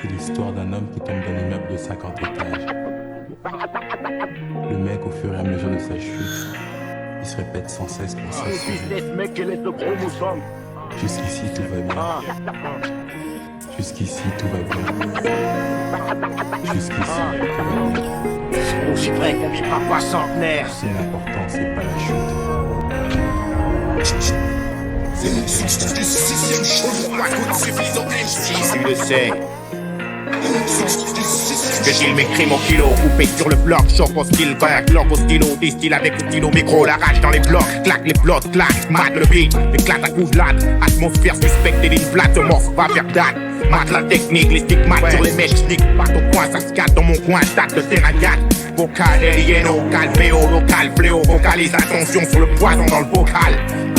C'est l'histoire d'un homme qui tombe d'un immeuble de 50 étages. Le mec, au fur et à mesure de sa chute, il se répète sans cesse pour s'assurer. Jusqu'ici, tout va bien. Jusqu'ici, tout va bien. Jusqu'ici, tout va bien. Aussi vrai qu'on vivra pas centenaire. Si l'important, c'est pas la chute. Tu le sais. Que Gilles m'écrit mon kilo, coupé sur le bloc, choc au style, glock au stylo, distille avec le stylo, micro, la rage dans les blocs, claque les blocs, claque, mate le beat, éclate à coups de latte, atmosphère suspecte et d'une plate, morphe, va vers date, mate la technique, les stigmates sur les mèches, sneak, part au coin, ça se casse dans mon coin, tac de terrain 4, vocal, alieno, calvéo, local, fléau, vocalise attention sur le poison dans le vocal.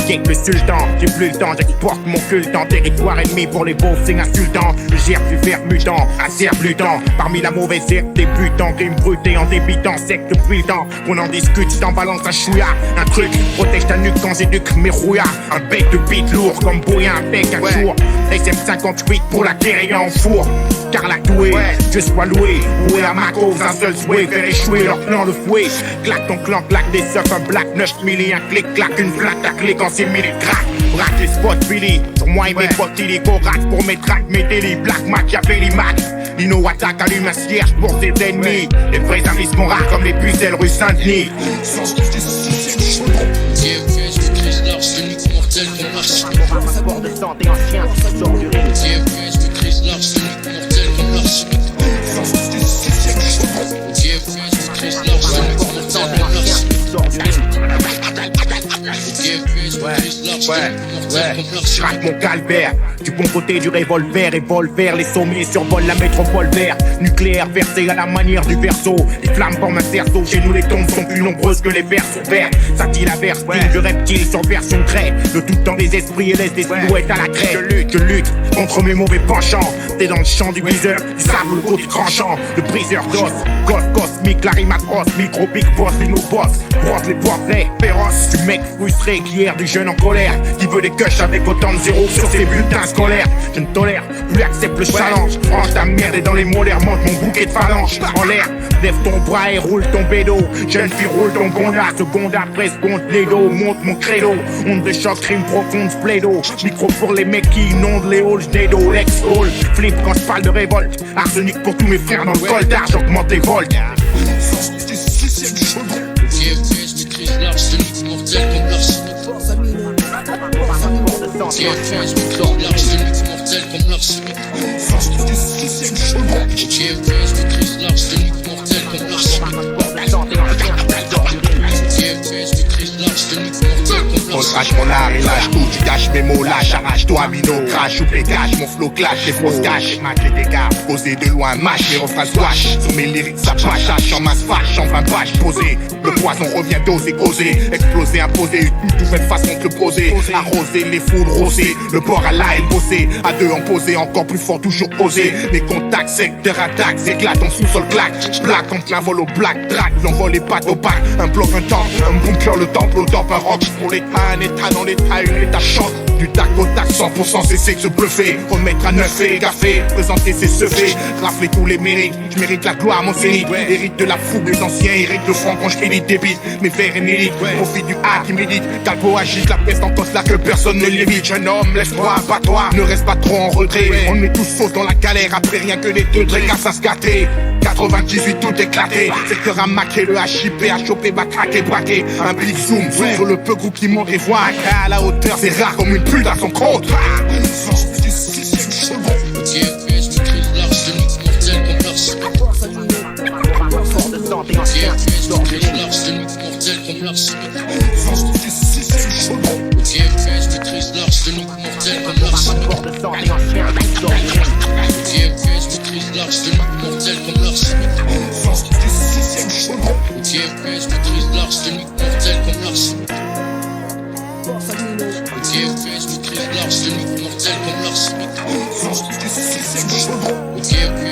Kick le sultan, j'ai plus le temps, j'exporte mon culte en territoire ennemi pour les beaux signes insultants. Je gère du fer mutant, acère blutant. Parmi la mauvaise herbe débutant, crime bruté en débitant sec depuis le temps. On en discute, je t'en balance un chouïa. Un truc, protège ta nuque quand j'éduque mes rouillards. Un bec de bite lourd comme bouillant un bec un jour. SM58 pour la guérilla en four. Car la douée, je sois loué. Où à ma cause, un seul souhait, faire échouer leur plan de fouet. Claque ton clan, claque des surfs, un black 9000 et un clic, claque une plaque, ta clé quand c'est minutes crack. Braque les spots, Billy. Sur moi et mes potes, il est corax pour mes tracks, mes délits. Black Machiavelli Max. Lino attaque, allume un cierge pour ses ennemis. Les vrais amis sont rares comme les pucelles rue Saint-Denis. Mortel qu'on marche. Passeport de santé ancien, sort du ring. TFS, maîtrise large, mortel qu'on marche. TFS, maîtrise large, mortel qu'on marche. Sort du ring. Je rate mon calvaire. Du bon côté du revolver, les sommiers survolent la métropole vert. Nucléaire versé à la manière du verso. Les flammes forment un cerceau, chez nous les tombes sont plus nombreuses que les vers sur verre. Ça dit la verse, du reptile sur version craie. Le tout dans les esprits et laisse des silhouettes à la craie. Je lutte contre mes mauvais penchants. T'es dans le champ du briseur, du sable le côté tranchant. Le briseur d'os, golf cosmique, la rime atroce. Micro big boss, les no boss. Brosse les portraits féroces du mec frustré qui erre du jeune en colère. Qui veut des cushs avec autant de zéros sur ses bulletins scolaires. Je ne tolère plus, accepte le challenge. Range ta merde et dans les molaires monte mon bouquet de phalanges. En l'air, lève ton bras et roule ton bédo. Jeune fille roule ton gonda, seconde après seconde les dos. Monte mon credo, onde de choc, crime profonde, splédo. Micro pour les mecs qui inondent les halls, j'nédo, ex-hall. Flip quand je parle de révolte. Arsenic pour tous mes frères dans le coltard, j'augmente les volts. TFS, maîtrise large, celui mortel qu'on marche. TFS, maîtrise large, celui mortel qu'on marche. TFS, maîtrise large, celui mortel qu'on marche. TFS, maîtrise large, celui mortel qu'on On marche. crache mon art et lâche tout, tu gâches mes mots, lâche, arrache-toi, minot, crash ou dégage, mon flow clash, les fausses caches, mate les dégâts, posé de loin, mâche, les refrains swash, sur mes lyrics, ça pache, en masse fâche, en 20 pages, posé, le poison revient doser, causer, exploser, imposer, une nouvelle façon de le poser, arroser, les foudres rosées, le bord à la haine bossé, à deux en posé, encore plus fort, toujours posé, mes contacts, secteur attaque, s'éclate en sous-sol claque, j'plaque quand un vol au black, track, l'envol est pas au bac, un bloc, un temple, un bunker, le temple, au top, un rock, pour l'état, un état dans l'état, une état chante, du tac au tac, 100% cesser de se bluffer, remettre à neuf et gaffé, présenter ses sevets, rafler tous les mérites, je mérite la gloire, mon zénith, hérite de la fougue des anciens, hérite de franc quand je débite, mes vers et mérite, profite du hack qui médite, calpo agite, la peste en poste là que personne ne l'évite, jeune homme, laisse-toi, abat-toi, ne reste pas trop en retrait, on est tous sauce dans la galère, après rien que les deux traits, car ça se gâtait, 98 tout éclaté, secteur à maquer, le HIP a chopé, va craquer, braquer, un big zoom, sur le peu groupe qui monte et voit un cas à la hauteur, c'est rare comme une pute à son compte. TFS, maîtrise large, celui mortel qu'on marche. TFS, maîtrise large, celui mortel qu'on marche. TFS, maîtrise large, celui mortel qu'on marche. TFS, maîtrise large, celui mortel qu'on marche. TFS, maîtrise large, celui mortel qu'on marche. TFS, maîtrise large, celui mortel qu'on marche. TFS,